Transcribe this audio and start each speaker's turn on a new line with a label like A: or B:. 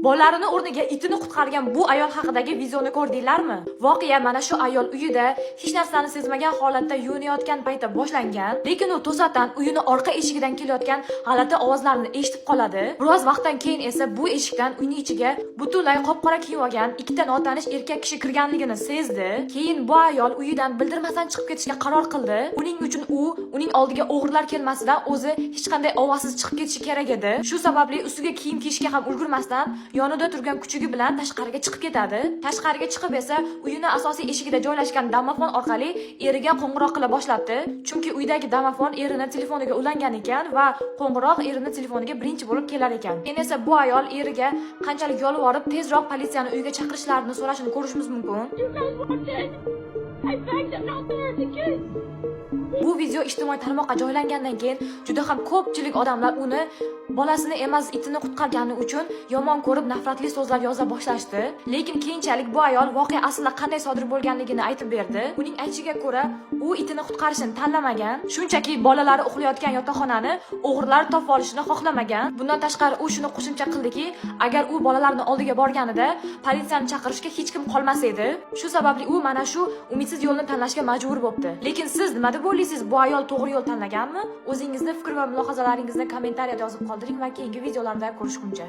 A: Bolalarini o'rniga itini qutqargan bu ayol haqidagi videoni ko'rdinglarmi? Voqea mana shu ayol uyida hech narsani sezmagan holatda yuvinayotgan paytda boshlangan, lekin u to'satdan uyini orqa eshigidan kelayotgan g'alati ovozlarni eshitib qoladi. Biroz vaqtdan keyin esa bu eshikdan uyning ichiga butunlay qop-qora kiyib olgan ikkita notanish erkak kishi kirganligini sezdi. Keyin bu ayol uyidan bildirmasdan chiqib ketishga qaror qildi. Uning uchun uning oldiga o'g'rilar kelmasidan o'zi hech qanday ovozsiz chiqib ketishi kerak edi. Shu sababli ustiga kiyim kiyishga ham ulgurmasdan yonida turgan kuchugi bilan tashqariga chiqib ketadi. Tashqariga chiqib esa uyini asosiy eshigida joylashgan domofon orqali eriga qo'ng'iroq qila boshlabdi. Chunki uydagi domofon erining telefoniga ulangan ekan va qo'ng'iroq erining telefoniga birinchi bo'lib kelar ekan. Endi esa bu ayol eriga qanchalik yolvorib tezroq politsiyani uyga chaqirishlarini so'rashini ko'rishimiz mumkin. Bu video ijtimoiy tarmoqqa joylangandan keyin juda ham ko'pchilik odamlar uni bolasini emas itini qutqargani uchun yomon ko'rib nafratli so'zlar yoza boshlashdi. Lekin keyinchalik bu ayol voqea aslida qanday sodir bo'lganligini aytib berdi. Uning aytishiga ko'ra, u itini qutqarishni tanlamagan, shunchaki bolalari uxlayotgan yotoqxonani o'g'rilar topib olishini xohlamagan. Bundan tashqari u shuni qo'shimcha qildiki, agar u bolalarni oldiga borganida politsiyani chaqirishga hech kim qolmas edi. Shu sababli u mana shu umidsiz yo'lni tanlashga majbur bo'ldi. Lekin siz nima deb o'ylaysiz? Bu ayol to'g'ri yo'l tanlaganmi? O'zingizni fikr va mulohazalaringizni kommentariyada yozib qoldiring va keyingi videolarda ko'rishguncha.